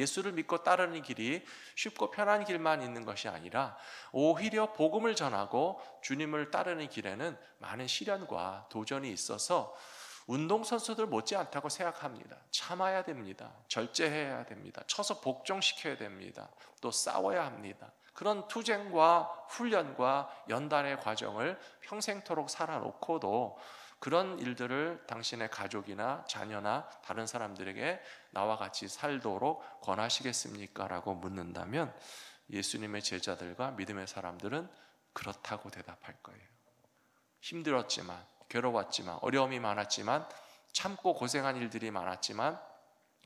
예수를 믿고 따르는 길이 쉽고 편한 길만 있는 것이 아니라 오히려 복음을 전하고 주님을 따르는 길에는 많은 시련과 도전이 있어서 운동선수들 못지않다고 생각합니다. 참아야 됩니다. 절제해야 됩니다. 쳐서 복종시켜야 됩니다. 또 싸워야 합니다. 그런 투쟁과 훈련과 연단의 과정을 평생토록 살아놓고도 그런 일들을 당신의 가족이나 자녀나 다른 사람들에게 나와 같이 살도록 권하시겠습니까? 라고 묻는다면 예수님의 제자들과 믿음의 사람들은 그렇다고 대답할 거예요. 힘들었지만, 괴로웠지만, 어려움이 많았지만, 참고 고생한 일들이 많았지만,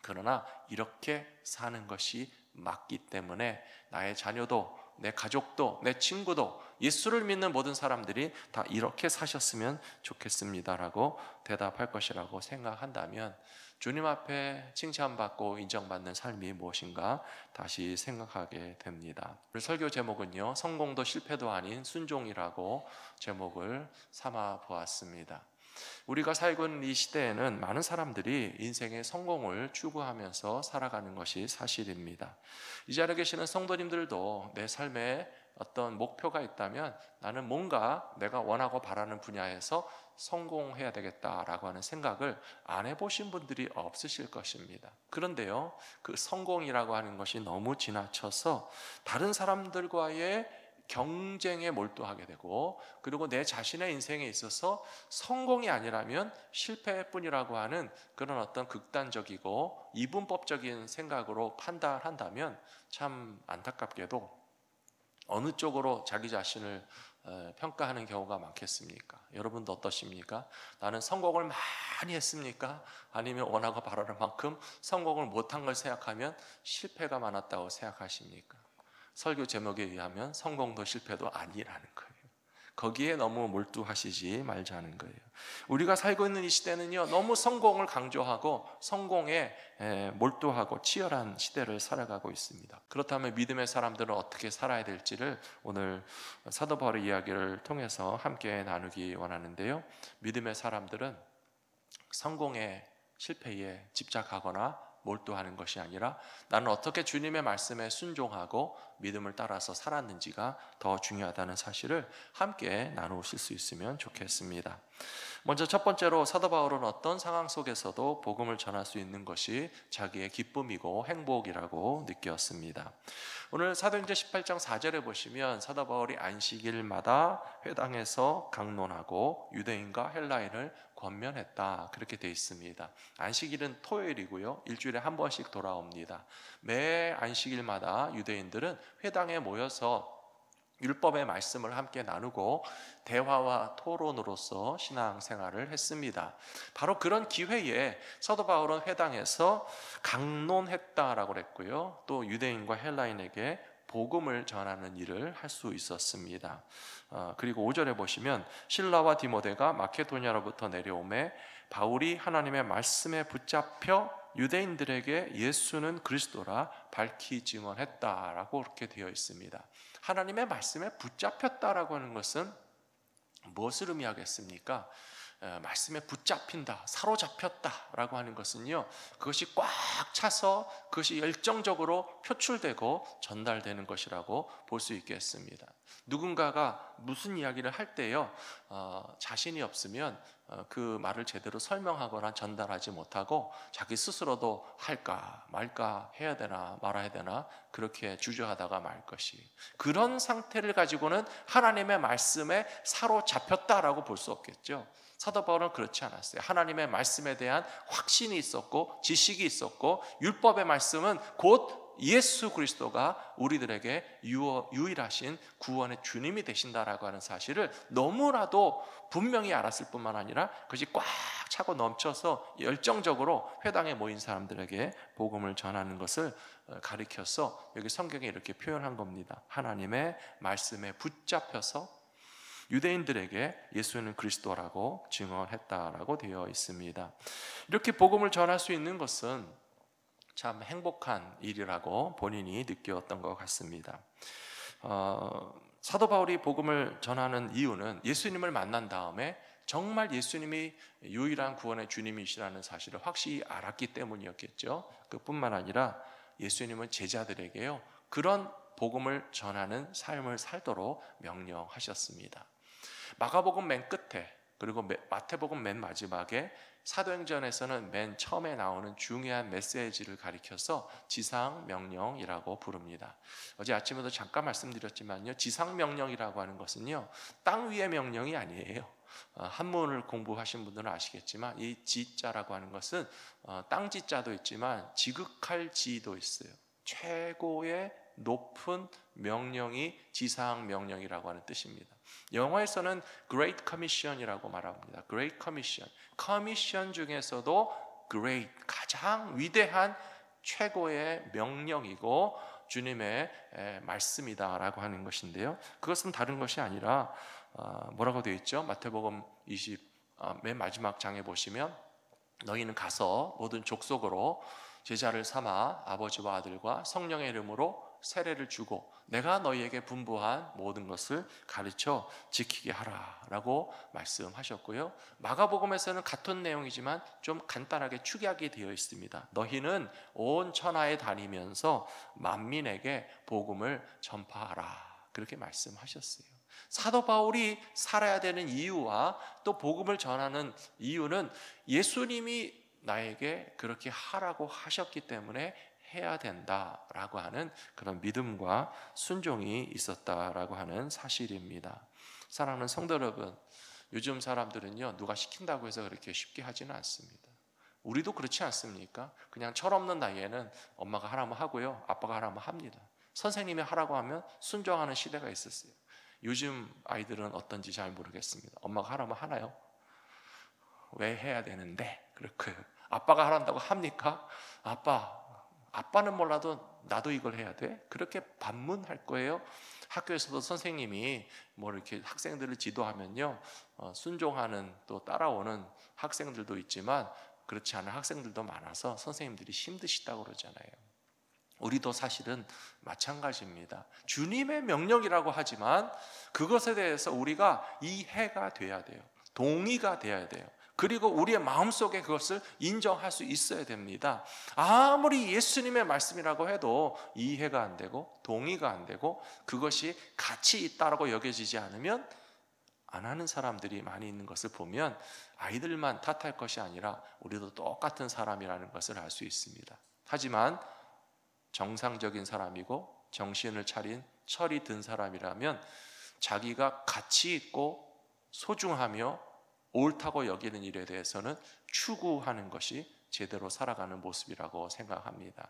그러나 이렇게 사는 것이 맞기 때문에 나의 자녀도, 내 가족도, 내 친구도, 예수를 믿는 모든 사람들이 다 이렇게 사셨으면 좋겠습니다라고 대답할 것이라고 생각한다면 주님 앞에 칭찬받고 인정받는 삶이 무엇인가 다시 생각하게 됩니다. 오늘 설교 제목은요, 성공도 실패도 아닌 순종이라고 제목을 삼아 보았습니다. 우리가 살고 있는 이 시대에는 많은 사람들이 인생의 성공을 추구하면서 살아가는 것이 사실입니다. 이 자리에 계시는 성도님들도 내 삶에 어떤 목표가 있다면 나는 뭔가 내가 원하고 바라는 분야에서 성공해야 되겠다라고 하는 생각을 안 해보신 분들이 없으실 것입니다. 그런데요, 그 성공이라고 하는 것이 너무 지나쳐서 다른 사람들과의 경쟁에 몰두하게 되고, 그리고 내 자신의 인생에 있어서 성공이 아니라면 실패뿐이라고 하는 그런 어떤 극단적이고 이분법적인 생각으로 판단한다면 참 안타깝게도 어느 쪽으로 자기 자신을 평가하는 경우가 많겠습니까? 여러분도 어떠십니까? 나는 성공을 많이 했습니까? 아니면 원하고 바라는 만큼 성공을 못한 걸 생각하면 실패가 많았다고 생각하십니까? 설교 제목에 의하면 성공도 실패도 아니라는 거예요. 거기에 너무 몰두하시지 말자는 거예요. 우리가 살고 있는 이 시대는요, 너무 성공을 강조하고 성공에 몰두하고 치열한 시대를 살아가고 있습니다. 그렇다면 믿음의 사람들은 어떻게 살아야 될지를 오늘 사도 바울의 이야기를 통해서 함께 나누기 원하는데요, 믿음의 사람들은 성공에 실패에 집착하거나 몰두하는 것이 아니라 나는 어떻게 주님의 말씀에 순종하고 믿음을 따라서 살았는지가 더 중요하다는 사실을 함께 나누실 수 있으면 좋겠습니다. 먼저 첫 번째로 사도 바울은 어떤 상황 속에서도 복음을 전할 수 있는 것이 자기의 기쁨이고 행복이라고 느꼈습니다. 오늘 사도행전 18장 4절에 보시면 사도 바울이 안식일마다 회당에서 강론하고 유대인과 헬라인을 권면했다, 그렇게 되어 있습니다. 안식일은 토요일이고요, 일주일에 한 번씩 돌아옵니다. 매 안식일마다 유대인들은 회당에 모여서 율법의 말씀을 함께 나누고 대화와 토론으로서 신앙생활을 했습니다. 바로 그런 기회에 사도 바울은 회당에서 강론했다라고 그랬고요, 또 유대인과 헬라인에게 복음을 전하는 일을 할 수 있었습니다. 그리고 5절에 보시면 실라와 디모데가 마케도니아로부터 내려오매 바울이 하나님의 말씀에 붙잡혀 유대인들에게 예수는 그리스도라 밝히 증언했다라고 그렇게 되어 있습니다. 하나님의 말씀에 붙잡혔다라고 하는 것은 무엇을 의미하겠습니까? 말씀에 붙잡힌다, 사로잡혔다라고 하는 것은요, 그것이 꽉 차서 그것이 열정적으로 표출되고 전달되는 것이라고 볼 수 있겠습니다. 누군가가 무슨 이야기를 할 때요, 자신이 없으면 그 말을 제대로 설명하거나 전달하지 못하고 자기 스스로도 할까 말까, 해야 되나 말아야 되나 그렇게 주저하다가 말 것이, 그런 상태를 가지고는 하나님의 말씀에 사로잡혔다라고 볼 수 없겠죠. 사도 바울은 그렇지 않았어요. 하나님의 말씀에 대한 확신이 있었고 지식이 있었고, 율법의 말씀은 곧 예수 그리스도가 우리들에게 유일하신 구원의 주님이 되신다라고 하는 사실을 너무나도 분명히 알았을 뿐만 아니라 그것이 꽉 차고 넘쳐서 열정적으로 회당에 모인 사람들에게 복음을 전하는 것을 가리켜서 여기 성경에 이렇게 표현한 겁니다. 하나님의 말씀에 붙잡혀서 유대인들에게 예수는 그리스도라고 증언했다라고 되어 있습니다. 이렇게 복음을 전할 수 있는 것은 참 행복한 일이라고 본인이 느꼈던 것 같습니다. 사도 바울이 복음을 전하는 이유는 예수님을 만난 다음에 정말 예수님이 유일한 구원의 주님이시라는 사실을 확실히 알았기 때문이었겠죠. 그뿐만 아니라 예수님은 제자들에게요, 그런 복음을 전하는 삶을 살도록 명령하셨습니다. 마가복음 맨 끝에, 그리고 마태복음 맨 마지막에, 사도행전에서는 맨 처음에 나오는 중요한 메시지를 가리켜서 지상명령이라고 부릅니다. 어제 아침에도 잠깐 말씀드렸지만요, 지상명령이라고 하는 것은요, 땅 위의 명령이 아니에요. 한문을 공부하신 분들은 아시겠지만 이 지자라고 하는 것은 땅 지자도 있지만 지극할 지도 있어요. 최고의 높은 명령이 지상명령이라고 하는 뜻입니다. 영어에서는 Great Commission이라고 말합니다. Great Commission. 커미션 중에서도 Great, 가장 위대한 최고의 명령이고 주님의 말씀이다라고 하는 것인데요, 그것은 다른 것이 아니라 뭐라고 되어 있죠? 마태복음 20 맨 마지막 장에 보시면, 너희는 가서 모든 족속으로 제자를 삼아 아버지와 아들과 성령의 이름으로 세례를 주고 내가 너희에게 분부한 모든 것을 가르쳐 지키게 하라 라고 말씀하셨고요, 마가복음에서는 같은 내용이지만 좀 간단하게 축약이 되어 있습니다. 너희는 온 천하에 다니면서 만민에게 복음을 전파하라, 그렇게 말씀하셨어요. 사도 바울이 살아야 되는 이유와 또 복음을 전하는 이유는 예수님이 나에게 그렇게 하라고 하셨기 때문에 해야 된다라고 하는 그런 믿음과 순종이 있었다라고 하는 사실입니다. 사랑하는 성도 여러분, 요즘 사람들은요, 누가 시킨다고 해서 그렇게 쉽게 하지는 않습니다. 우리도 그렇지 않습니까? 그냥 철없는 나이에는 엄마가 하라면 하고요, 아빠가 하라면 합니다. 선생님이 하라고 하면 순종하는 시대가 있었어요. 요즘 아이들은 어떤지 잘 모르겠습니다. 엄마가 하라면 하나요? 왜 해야 되는데? 그렇고요. 아빠가 하란다고 합니까? 아빠는 몰라도 나도 이걸 해야 돼? 그렇게 반문할 거예요. 학교에서도 선생님이 뭐 이렇게 학생들을 지도하면요, 순종하는 또 따라오는 학생들도 있지만 그렇지 않은 학생들도 많아서 선생님들이 힘드시다고 그러잖아요. 우리도 사실은 마찬가지입니다. 주님의 명령이라고 하지만 그것에 대해서 우리가 이해가 돼야 돼요. 동의가 돼야 돼요. 그리고 우리의 마음속에 그것을 인정할 수 있어야 됩니다. 아무리 예수님의 말씀이라고 해도 이해가 안 되고 동의가 안 되고 그것이 가치 있다라고 여겨지지 않으면 안 하는 사람들이 많이 있는 것을 보면 아이들만 탓할 것이 아니라 우리도 똑같은 사람이라는 것을 알 수 있습니다. 하지만 정상적인 사람이고 정신을 차린 철이 든 사람이라면 자기가 가치 있고 소중하며 옳다고 여기는 일에 대해서는 추구하는 것이 제대로 살아가는 모습이라고 생각합니다.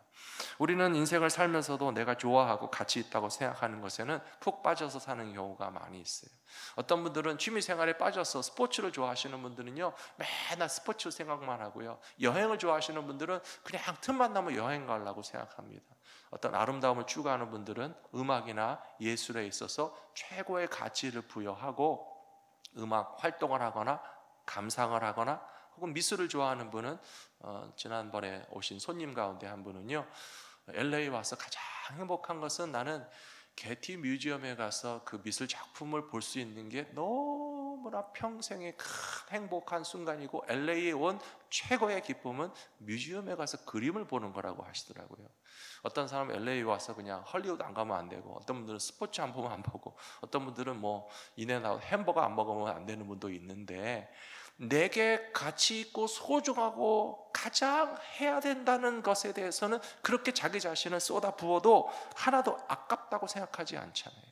우리는 인생을 살면서도 내가 좋아하고 가치 있다고 생각하는 것에는 푹 빠져서 사는 경우가 많이 있어요. 어떤 분들은 취미생활에 빠져서 스포츠를 좋아하시는 분들은요, 맨날 스포츠 생각만 하고요, 여행을 좋아하시는 분들은 그냥 틈만 나면 여행 가려고 생각합니다. 어떤 아름다움을 추구하는 분들은 음악이나 예술에 있어서 최고의 가치를 부여하고 음악 활동을 하거나 감상을 하거나, 혹은 미술을 좋아하는 분은 지난번에 오신 손님 가운데 한 분은요, LA 와서 가장 행복한 것은 나는 게티 뮤지엄에 가서 그 미술 작품을 볼 수 있는 게 너무나 평생의 큰 행복한 순간이고, LA에 온 최고의 기쁨은 뮤지엄에 가서 그림을 보는 거라고 하시더라고요. 어떤 사람은 LA에 와서 그냥 헐리우드 안 가면 안 되고, 어떤 분들은 스포츠 안 보면 안 보고, 어떤 분들은 뭐 인앤아웃 햄버거 안 먹으면 안 되는 분도 있는데, 내게 가치 있고 소중하고 가장 해야 된다는 것에 대해서는 그렇게 자기 자신을 쏟아 부어도 하나도 아깝다고 생각하지 않잖아요.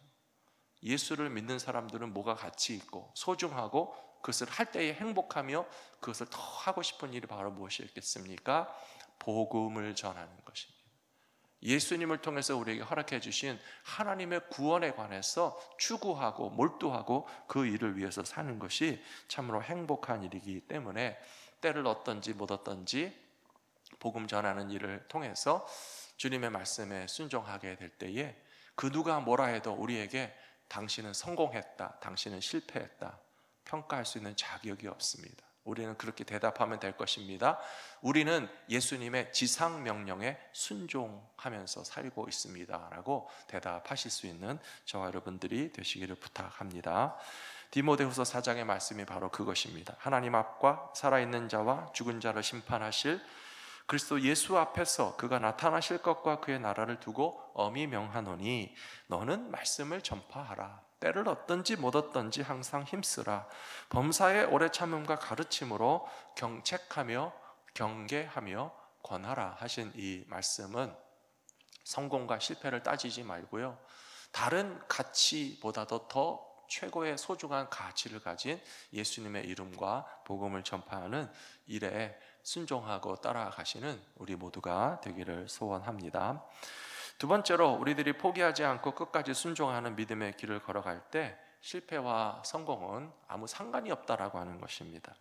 예수를 믿는 사람들은 뭐가 가치 있고 소중하고 그것을 할 때에 행복하며 그것을 더 하고 싶은 일이 바로 무엇이겠습니까? 복음을 전하는 것입니다. 예수님을 통해서 우리에게 허락해 주신 하나님의 구원에 관해서 추구하고 몰두하고 그 일을 위해서 사는 것이 참으로 행복한 일이기 때문에 때를 얻든지 못 얻든지 복음 전하는 일을 통해서 주님의 말씀에 순종하게 될 때에 그 누가 뭐라 해도 우리에게 당신은 성공했다, 당신은 실패했다 평가할 수 있는 자격이 없습니다. 우리는 그렇게 대답하면 될 것입니다. 우리는 예수님의 지상명령에 순종하면서 살고 있습니다 라고 대답하실 수 있는 저와 여러분들이 되시기를 부탁합니다. 디모데후서 4장의 말씀이 바로 그것입니다. 하나님 앞과 살아있는 자와 죽은 자를 심판하실 그리스도 예수 앞에서 그가 나타나실 것과 그의 나라를 두고 엄히 명하노니 너는 말씀을 전파하라. 때를 얻든지 못 얻든지 항상 힘쓰라. 범사의 오래 참음과 가르침으로 경책하며 경계하며 권하라 하신 이 말씀은 성공과 실패를 따지지 말고요, 다른 가치보다도 더 최고의 소중한 가치를 가진 예수님의 이름과 복음을 전파하는 일에 순종하고 따라가시는 우리 모두가 되기를 소원합니다. 두 번째로, 우리들이 포기하지 않고 끝까지 순종하는 믿음의 길을 걸어갈 때 실패와 성공은 아무 상관이 없다라고 하는 것입니다.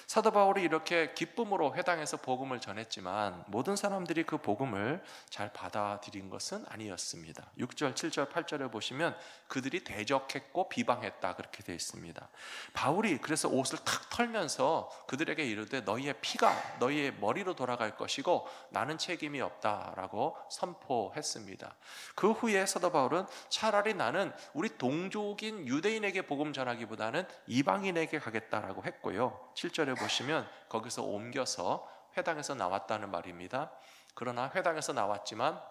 사도 바울이 이렇게 기쁨으로 회당에서 복음을 전했지만 모든 사람들이 그 복음을 잘 받아들인 것은 아니었습니다. 6절, 7절, 8절에 보시면 그들이 대적했고 비방했다 그렇게 되어 있습니다. 바울이 그래서 옷을 탁 털면서 그들에게 이르되 너희의 피가 너희의 머리로 돌아갈 것이고 나는 책임이 없다라고 선포했습니다. 그 후에 사도 바울은 차라리 나는 우리 동족인 유대인에게 복음 전하기보다는 이방인에게 가겠다라고 했고요, 7절에 보시면 거기서 옮겨서 회당에서 나왔다는 말입니다. 그러나 회당에서 나왔지만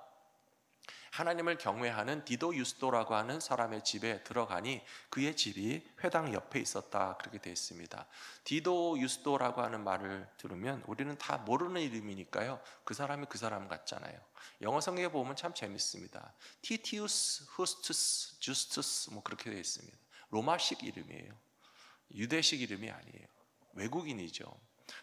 하나님을 경외하는 디도 유스도라고 하는 사람의 집에 들어가니 그의 집이 회당 옆에 있었다 그렇게 되어 있습니다. 디도 유스도라고 하는 말을 들으면 우리는 다 모르는 이름이니까요, 그 사람이 그 사람 같잖아요. 영어 성경에 보면 참 재밌습니다. 티티우스, 후스투스, 주스투스 뭐 그렇게 되어 있습니다. 로마식 이름이에요. 유대식 이름이 아니에요. 외국인이죠.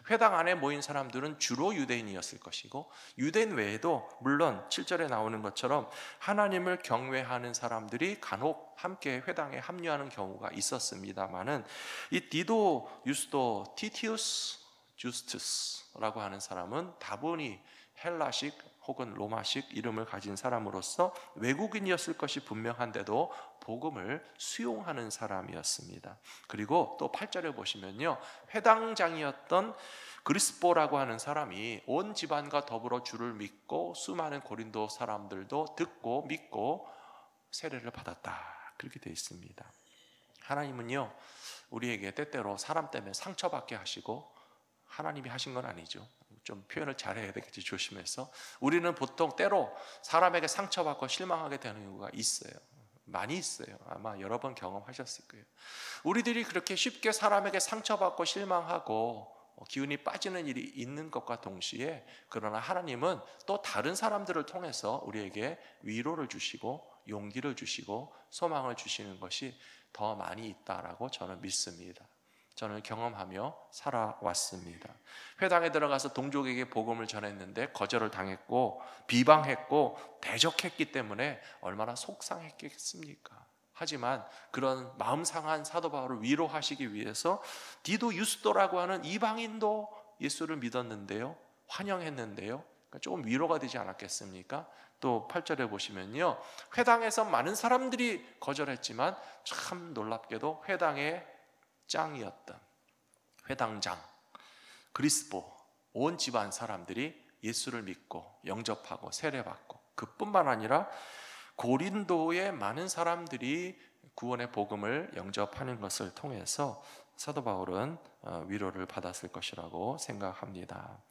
회당 안에 모인 사람들은 주로 유대인이었을 것이고, 유대인 외에도 물론 7절에 나오는 것처럼 하나님을 경외하는 사람들이 간혹 함께 회당에 합류하는 경우가 있었습니다마는 이 디도 유스도 티티우스 주스투스라고 하는 사람은 다분히 헬라식 혹은 로마식 이름을 가진 사람으로서 외국인이었을 것이 분명한데도 복음을 수용하는 사람이었습니다. 그리고 또 8절에 보시면요, 회당장이었던 그리스포라고 하는 사람이 온 집안과 더불어 주를 믿고 수많은 고린도 사람들도 듣고 믿고 세례를 받았다 그렇게 되어 있습니다. 하나님은요, 우리에게 때때로 사람 때문에 상처받게 하시고, 하나님이 하신 건 아니죠. 좀 표현을 잘해야 되겠지, 조심해서. 우리는 보통 때로 사람에게 상처받고 실망하게 되는 경우가 있어요. 많이 있어요. 아마 여러 번 경험하셨을 거예요. 우리들이 그렇게 쉽게 사람에게 상처받고 실망하고 기운이 빠지는 일이 있는 것과 동시에, 그러나 하나님은 또 다른 사람들을 통해서 우리에게 위로를 주시고 용기를 주시고 소망을 주시는 것이 더 많이 있다라고 저는 믿습니다. 저는 경험하며 살아왔습니다. 회당에 들어가서 동족에게 복음을 전했는데 거절을 당했고 비방했고 대적했기 때문에 얼마나 속상했겠습니까? 하지만 그런 마음 상한 사도 바울을 위로하시기 위해서 디도 유스도라고 하는 이방인도 예수를 믿었는데요, 환영했는데요, 그러니까 조금 위로가 되지 않았겠습니까? 또 8절에 보시면요, 회당에서 많은 사람들이 거절했지만 참 놀랍게도 회당의 짱이었던 회당장 그리스포 온 집안 사람들이 예수를 믿고 영접하고 세례받고, 그뿐만 아니라 고린도의 많은 사람들이 구원의 복음을 영접하는 것을 통해서 사도 바울은 위로를 받았을 것이라고 생각합니다.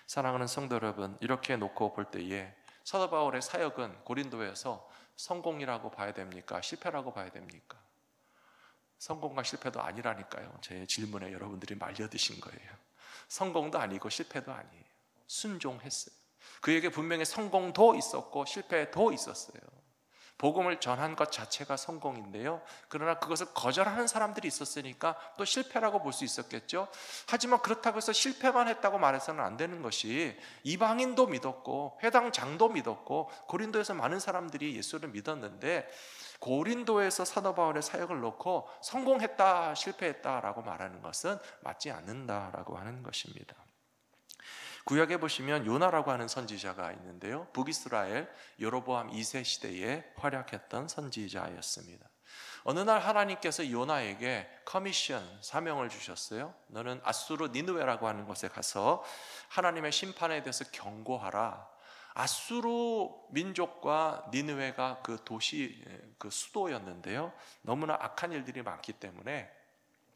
사랑하는 성도 여러분, 이렇게 놓고 볼 때에 사도 바울의 사역은 고린도에서 성공이라고 봐야 됩니까? 실패라고 봐야 됩니까? 성공과 실패도 아니라니까요. 제 질문에 여러분들이 말려드신 거예요. 성공도 아니고 실패도 아니에요. 순종했어요. 그에게 분명히 성공도 있었고 실패도 있었어요. 복음을 전한 것 자체가 성공인데요, 그러나 그것을 거절하는 사람들이 있었으니까 또 실패라고 볼 수 있었겠죠. 하지만 그렇다고 해서 실패만 했다고 말해서는 안 되는 것이, 이방인도 믿었고 회당장도 믿었고 고린도에서 많은 사람들이 예수를 믿었는데, 고린도에서 사도 바울의 사역을 놓고 성공했다 실패했다라고 말하는 것은 맞지 않는다라고 하는 것입니다. 구약에 보시면 요나라고 하는 선지자가 있는데요, 북이스라엘 여로보암 2세 시대에 활약했던 선지자였습니다. 어느 날 하나님께서 요나에게 커미션, 사명을 주셨어요. 너는 아수르 니느웨라고 하는 곳에 가서 하나님의 심판에 대해서 경고하라. 아수르 민족과 니느웨가 그 도시, 그 수도였는데요, 너무나 악한 일들이 많기 때문에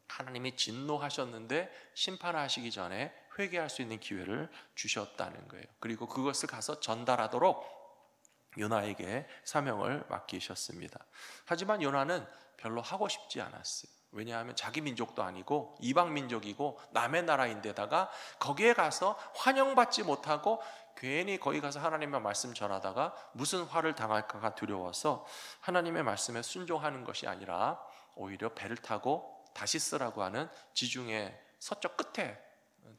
하나님이 진노하셨는데 심판하시기 전에 회개할 수 있는 기회를 주셨다는 거예요. 그리고 그것을 가서 전달하도록 요나에게 사명을 맡기셨습니다. 하지만 요나는 별로 하고 싶지 않았어요. 왜냐하면 자기 민족도 아니고 이방 민족이고 남의 나라인데다가 거기에 가서 환영받지 못하고 괜히 거기 가서 하나님의 말씀 전하다가 무슨 화를 당할까가 두려워서 하나님의 말씀에 순종하는 것이 아니라 오히려 배를 타고 다시스라고 하는 지중해 서쪽 끝에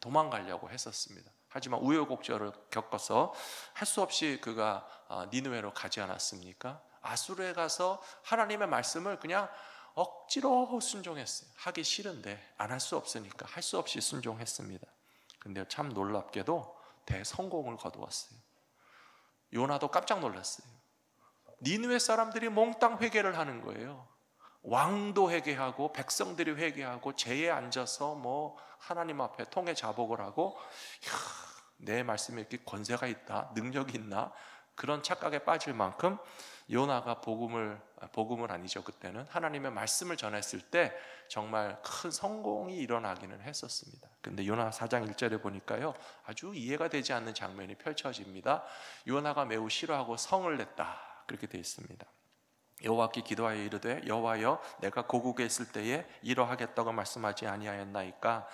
도망가려고 했었습니다. 하지만 우여곡절을 겪어서 할 수 없이 그가 니느웨로 가지 않았습니까? 아수르에 가서 하나님의 말씀을 그냥 억지로 순종했어요. 하기 싫은데 안 할 수 없으니까 할 수 없이 순종했습니다. 근데 참 놀랍게도 대성공을 거두었어요. 요나도 깜짝 놀랐어요. 니느웨 사람들이 몽땅 회개를 하는 거예요. 왕도 회개하고 백성들이 회개하고 제에 앉아서 뭐 하나님 앞에 통해 자복을 하고, 내 말씀에 이렇게 권세가 있다, 능력이 있나, 그런 착각에 빠질 만큼 요나가 복음을 아니죠, 그때는 하나님의 말씀을 전했을 때 정말 큰 성공이 일어나기는 했었습니다. 근데 요나 4장 1절에 보니까요, 아주 이해가 되지 않는 장면이 펼쳐집니다. 요나가 매우 싫어하고 성을 냈다, 그렇게 되어 있습니다. 여호와께 기도하여 이르되 여호와여, 내가 고국에 있을 때에 이러하겠다고 말씀하지 아니하였나이까?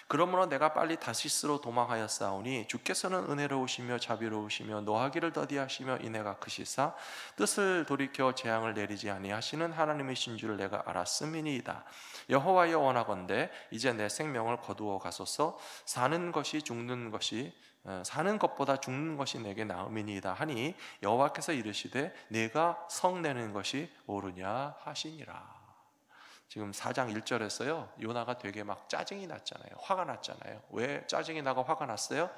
그러므로 내가 빨리 다시스로 도망하였사오니 주께서는 은혜로우시며 자비로우시며 노하기를 더디하시며 인애가 크시사 뜻을 돌이켜 재앙을 내리지 아니하시는 하나님이신 줄 내가 알았음이니이다. 여호와여, 원하건대 이제 내 생명을 거두어 가소서. 사는 것보다 죽는 것이 내게 나음이니이다 하니 여호와께서 이르시되 내가 성내는 것이 옳으냐 하시니라. 지금 4장 1절에서요, 요나가 되게 막 짜증이 났잖아요. 화가 났잖아요. 왜 짜증이 나고 화가 났어요?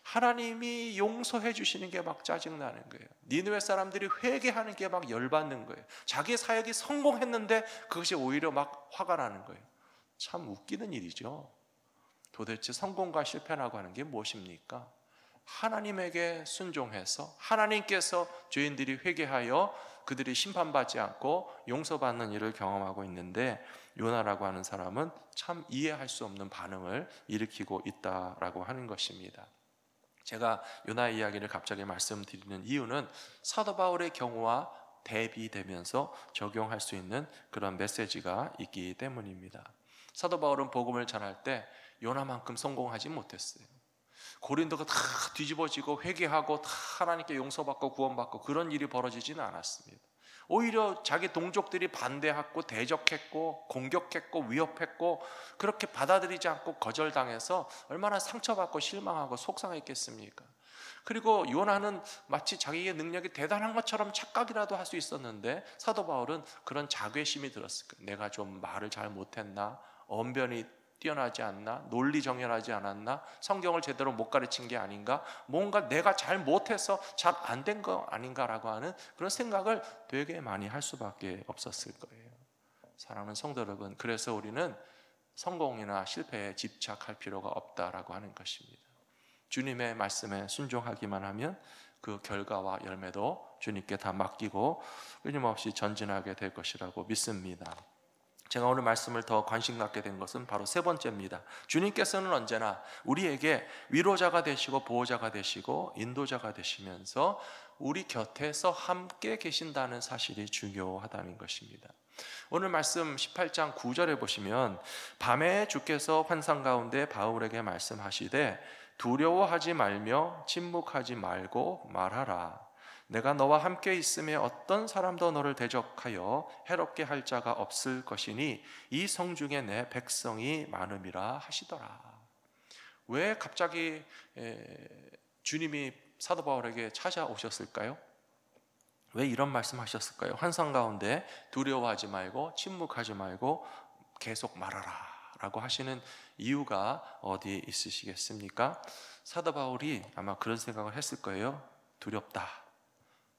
하나님이 용서해 주시는 게 막 짜증나는 거예요. 니느웨 사람들이 회개하는 게 막 열받는 거예요. 자기 사역이 성공했는데 그것이 오히려 막 화가 나는 거예요. 참 웃기는 일이죠. 도대체 성공과 실패라고 하는 게 무엇입니까? 하나님에게 순종해서 하나님께서 죄인들이 회개하여 그들이 심판받지 않고 용서받는 일을 경험하고 있는데, 요나라고 하는 사람은 참 이해할 수 없는 반응을 일으키고 있다라고 하는 것입니다. 제가 요나 이야기를 갑자기 말씀드리는 이유는 사도 바울의 경우와 대비되면서 적용할 수 있는 그런 메시지가 있기 때문입니다. 사도 바울은 복음을 전할 때 요나만큼 성공하지 못했어요. 고린도가 다 뒤집어지고 회개하고 다 하나님께 용서받고 구원받고 그런 일이 벌어지지는 않았습니다. 오히려 자기 동족들이 반대했고 대적했고 공격했고 위협했고 그렇게 받아들이지 않고 거절당해서 얼마나 상처받고 실망하고 속상했겠습니까? 그리고 요나는 마치 자기의 능력이 대단한 것처럼 착각이라도 할 수 있었는데, 사도 바울은 그런 자괴심이 들었을 거예요. 내가 좀 말을 잘 못했나? 언변이 뛰어나지 않나? 논리 정연하지 않았나? 성경을 제대로 못 가르친 게 아닌가? 뭔가 내가 잘 못해서 잘 안 된 거 아닌가라고 하는 그런 생각을 되게 많이 할 수밖에 없었을 거예요. 사랑하는 성도 여러분, 그래서 우리는 성공이나 실패에 집착할 필요가 없다라고 하는 것입니다. 주님의 말씀에 순종하기만 하면 그 결과와 열매도 주님께 다 맡기고 끊임없이 전진하게 될 것이라고 믿습니다. 제가 오늘 말씀을 더 관심 갖게 된 것은 바로 세 번째입니다. 주님께서는 언제나 우리에게 위로자가 되시고 보호자가 되시고 인도자가 되시면서 우리 곁에서 함께 계신다는 사실이 중요하다는 것입니다. 오늘 말씀 18장 9절에 보시면 밤에 주께서 환상 가운데 바울에게 말씀하시되 두려워하지 말며 침묵하지 말고 말하라. 내가 너와 함께 있음에 어떤 사람도 너를 대적하여 해롭게 할 자가 없을 것이니 이 성중에 내 백성이 많음이라 하시더라. 왜 갑자기 주님이 사도 바울에게 찾아오셨을까요? 왜 이런 말씀하셨을까요? 환상 가운데 두려워하지 말고 침묵하지 말고 계속 말하라 라고 하시는 이유가 어디에 있으시겠습니까? 사도 바울이 아마 그런 생각을 했을 거예요. 두렵다,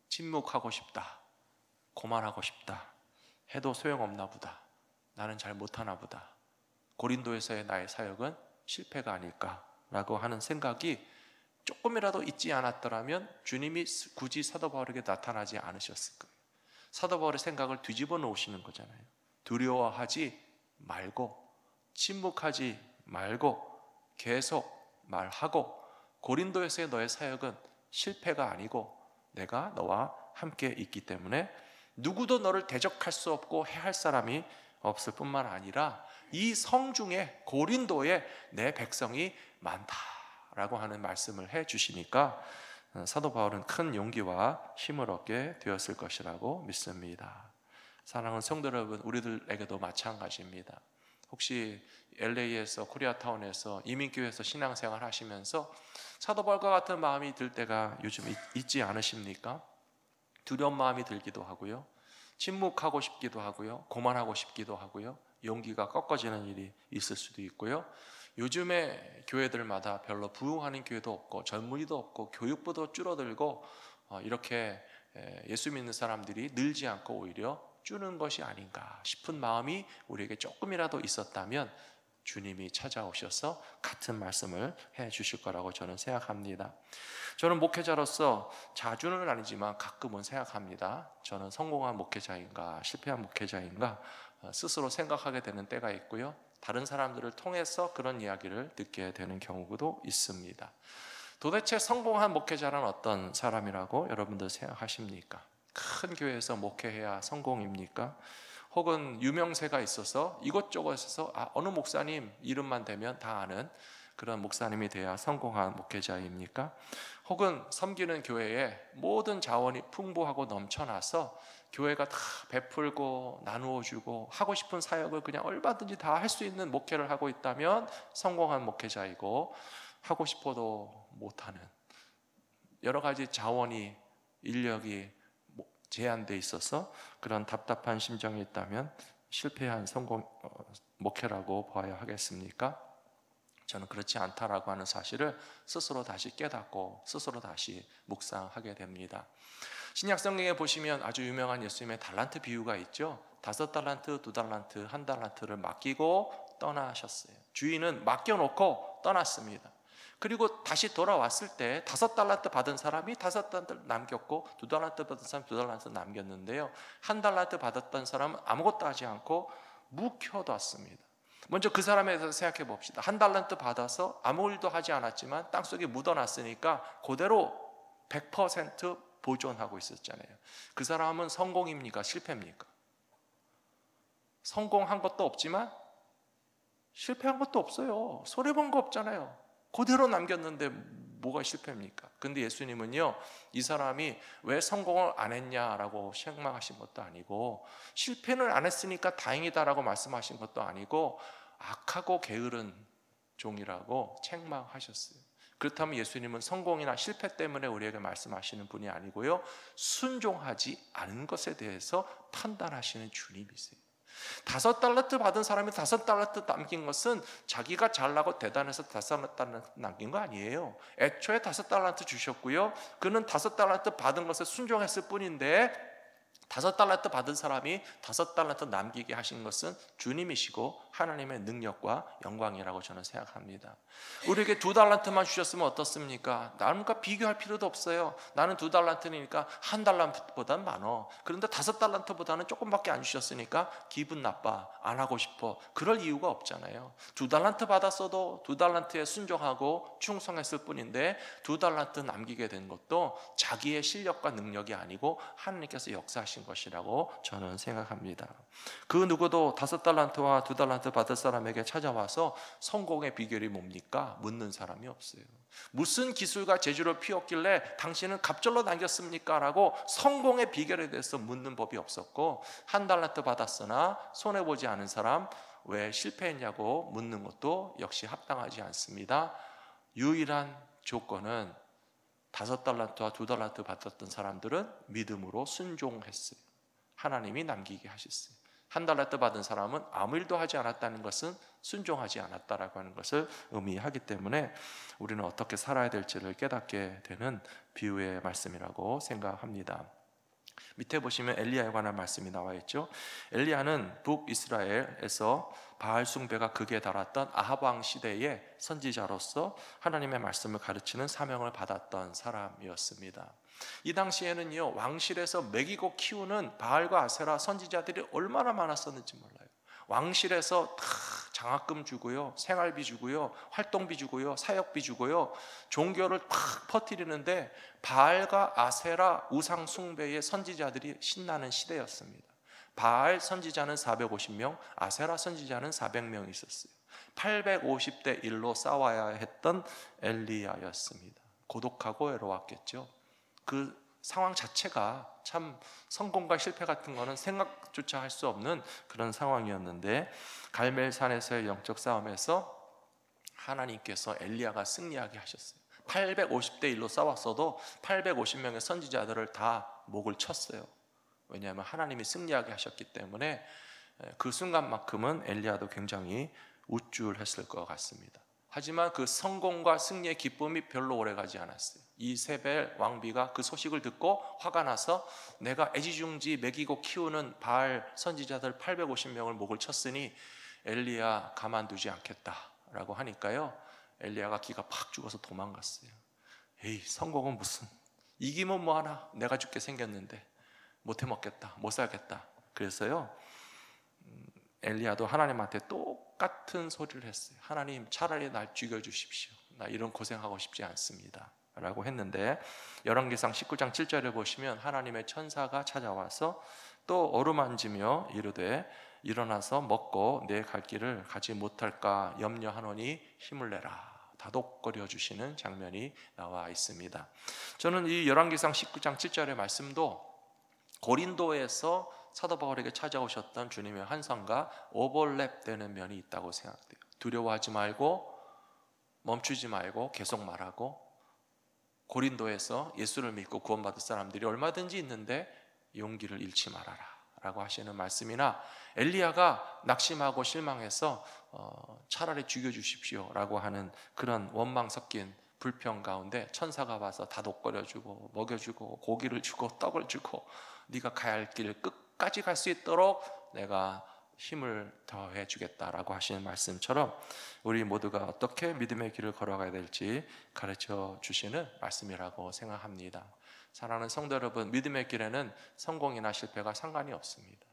침묵하고 싶다, 고만하고 싶다, 해도 소용없나 보다, 나는 잘 못하나 보다, 고린도에서의 나의 사역은 실패가 아닐까라고 하는 생각이 조금이라도 있지 않았더라면 주님이 굳이 사도 바울에게 나타나지 않으셨을 거예요. 사도 바울의 생각을 뒤집어 놓으시는 거잖아요. 두려워하지 말고 침묵하지 말고 계속 말하고 고린도에서의 너의 사역은 실패가 아니고 내가 너와 함께 있기 때문에 누구도 너를 대적할 수 없고 해할 사람이 없을 뿐만 아니라 이 성중에 고린도에 내 백성이 많다라고 하는 말씀을 해 주시니까 사도 바울은 큰 용기와 힘을 얻게 되었을 것이라고 믿습니다. 사랑하는 성도 여러분, 우리들에게도 마찬가지입니다. 혹시 LA에서 코리아타운에서 이민교회에서 신앙생활 하시면서 사도 바울과 같은 마음이 들 때가 요즘 있지 않으십니까? 두려운 마음이 들기도 하고요, 침묵하고 싶기도 하고요, 고만하고 싶기도 하고요, 용기가 꺾어지는 일이 있을 수도 있고요. 요즘에 교회들마다 별로 부흥하는 교회도 없고 젊은이도 없고 교육부도 줄어들고 이렇게 예수 믿는 사람들이 늘지 않고 오히려 주는 것이 아닌가 싶은 마음이 우리에게 조금이라도 있었다면 주님이 찾아오셔서 같은 말씀을 해 주실 거라고 저는 생각합니다. 저는 목회자로서 자주는 아니지만 가끔은 생각합니다. 저는 성공한 목회자인가 실패한 목회자인가 스스로 생각하게 되는 때가 있고요, 다른 사람들을 통해서 그런 이야기를 듣게 되는 경우도 있습니다. 도대체 성공한 목회자란 어떤 사람이라고 여러분들 생각하십니까? 큰 교회에서 목회해야 성공입니까? 혹은 유명세가 있어서 이곳저곳에서 어느 목사님 이름만 대면 다 아는 그런 목사님이 돼야 성공한 목회자입니까? 혹은 섬기는 교회에 모든 자원이 풍부하고 넘쳐나서 교회가 다 베풀고 나누어 주고 하고 싶은 사역을 그냥 얼마든지 다 할 수 있는 목회를 하고 있다면 성공한 목회자이고, 하고 싶어도 못하는 여러 가지 자원이 인력이 제한돼 있어서 그런 답답한 심정이 있다면 실패한 성공 목회라고 봐야 하겠습니까? 저는 그렇지 않다라고 하는 사실을 스스로 다시 깨닫고 스스로 다시 묵상하게 됩니다. 신약 성경에 보시면 아주 유명한 예수님의 달란트 비유가 있죠. 5달란트, 2달란트, 1달란트를 맡기고 떠나셨어요. 주인은 맡겨놓고 떠났습니다. 그리고 다시 돌아왔을 때 5달란트 받은 사람이 5달란트 남겼고 2달란트 받은 사람이 2달란트 남겼는데요, 1달란트 받았던 사람은 아무것도 하지 않고 묵혀뒀습니다. 먼저 그 사람에 대해서 생각해 봅시다. 1달란트 받아서 아무 일도 하지 않았지만 땅속에 묻어놨으니까 그대로 100% 보존하고 있었잖아요. 그 사람은 성공입니까? 실패입니까? 성공한 것도 없지만 실패한 것도 없어요. 손해본 거 없잖아요. 그대로 남겼는데 뭐가 실패입니까? 근데 예수님은요, 이 사람이 왜 성공을 안 했냐라고 책망하신 것도 아니고, 실패는 안 했으니까 다행이다라고 말씀하신 것도 아니고, 악하고 게으른 종이라고 책망하셨어요. 그렇다면 예수님은 성공이나 실패 때문에 우리에게 말씀하시는 분이 아니고요, 순종하지 않은 것에 대해서 판단하시는 주님이세요. 5달란트 받은 사람이 5달란트 남긴 것은 자기가 잘나고 대단해서 5달란트 남긴 거 아니에요. 애초에 5달란트 주셨고요, 그는 5달란트 받은 것에 순종했을 뿐인데 5달란트 받은 사람이 5달란트 남기게 하신 것은 주님이시고 하나님의 능력과 영광이라고 저는 생각합니다. 우리에게 2달란트만 주셨으면 어떻습니까? 남과 비교할 필요도 없어요. 나는 2달란트니까 1달란트보단 많어. 그런데 5달란트보다는 조금밖에 안 주셨으니까 기분 나빠, 안 하고 싶어. 그럴 이유가 없잖아요. 2달란트 받았어도 2달란트에 순종하고 충성했을 뿐인데 2달란트 남기게 된 것도 자기의 실력과 능력이 아니고 하나님께서 역사하신 것이라고 저는 생각합니다. 그 누구도 5달란트와 2달란트 받을 사람에게 찾아와서 성공의 비결이 뭡니까? 묻는 사람이 없어요. 무슨 기술과 재주를 피웠길래 당신은 갑절로 남겼습니까? 라고 성공의 비결에 대해서 묻는 법이 없었고, 1달란트 받았으나 손해보지 않은 사람 왜 실패했냐고 묻는 것도 역시 합당하지 않습니다. 유일한 조건은 5달란트와 2달란트 받았던 사람들은 믿음으로 순종했어요. 하나님이 남기게 하셨어요. 1달란트 받은 사람은 아무 일도 하지 않았다는 것은 순종하지 않았다라고 하는 것을 의미하기 때문에 우리는 어떻게 살아야 될지를 깨닫게 되는 비유의 말씀이라고 생각합니다. 밑에 보시면 엘리야에 관한 말씀이 나와 있죠. 엘리야는 북이스라엘에서 바알 숭배가 극에 달았던 아합 왕 시대의 선지자로서 하나님의 말씀을 가르치는 사명을 받았던 사람이었습니다. 이 당시에는요, 왕실에서 먹이고 키우는 바알과 아세라 선지자들이 얼마나 많았었는지 몰라요. 왕실에서 다 장학금 주고요, 생활비 주고요, 활동비 주고요, 사역비 주고요, 종교를 팍 퍼뜨리는데 바알과 아세라 우상 숭배의 선지자들이 신나는 시대였습니다. 바알 선지자는 450명, 아세라 선지자는 400명 있었어요. 850대 1로 싸워야 했던 엘리야였습니다. 고독하고 외로웠겠죠. 그 상황 자체가 참 성공과 실패 같은 거는 생각조차 할 수 없는 그런 상황이었는데, 갈멜산에서의 영적 싸움에서 하나님께서 엘리야가 승리하게 하셨어요. 850대 1로 싸웠어도 850명의 선지자들을 다 목을 쳤어요. 왜냐하면 하나님이 승리하게 하셨기 때문에 그 순간만큼은 엘리야도 굉장히 우쭐했을 것 같습니다. 하지만 그 성공과 승리의 기쁨이 별로 오래가지 않았어요. 이세벨 왕비가 그 소식을 듣고 화가 나서 내가 애지중지 먹이고 키우는 바알 선지자들 850명을 목을 쳤으니 엘리야 가만두지 않겠다라고 하니까요, 엘리야가 기가 팍 죽어서 도망갔어요. 에이, 성공은 무슨, 이기면 뭐하나, 내가 죽게 생겼는데 못 해먹겠다, 못 살겠다. 그래서요, 엘리야도 하나님한테 똑같은 소리를 했어요. 하나님, 차라리 날 죽여주십시오. 나 이런 고생하고 싶지 않습니다 라고 했는데, 열왕기상 19장 7절에 보시면 하나님의 천사가 찾아와서 또 어루만지며 이르되 일어나서 먹고 내 갈 길을 가지 못할까 염려하노니 힘을 내라, 다독거려 주시는 장면이 나와 있습니다. 저는 이 열왕기상 19장 7절의 말씀도 고린도에서 사도 바울에게 찾아오셨던 주님의 환상과 오버랩되는 면이 있다고 생각돼요. 두려워하지 말고 멈추지 말고 계속 말하고, 고린도에서 예수를 믿고 구원받을 사람들이 얼마든지 있는데 용기를 잃지 말아라 라고 하시는 말씀이나, 엘리야가 낙심하고 실망해서 차라리 죽여주십시오 라고 하는 그런 원망 섞인 불평 가운데 천사가 와서 다독거려주고 먹여주고 고기를 주고 떡을 주고 네가 가야 할 길 끝까지 갈 수 있도록 내가 힘을 더해 주겠다라고 하시는 말씀처럼 우리 모두가 어떻게 믿음의 길을 걸어가야 될지 가르쳐 주시는 말씀이라고 생각합니다. 사랑하는 성도 여러분, 믿음의 길에는 성공이나 실패가 상관이 없습니다.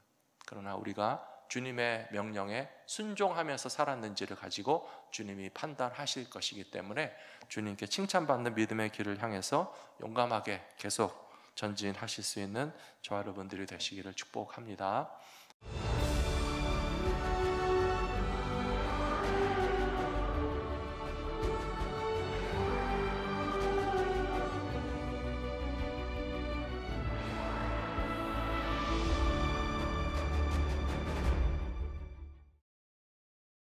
그러나 우리가 주님의 명령에 순종하면서 살았는지를 가지고 주님이 판단하실 것이기 때문에 주님께 칭찬받는 믿음의 길을 향해서 용감하게 계속 전진하실 수 있는 저와 여러분들이 되시기를 축복합니다.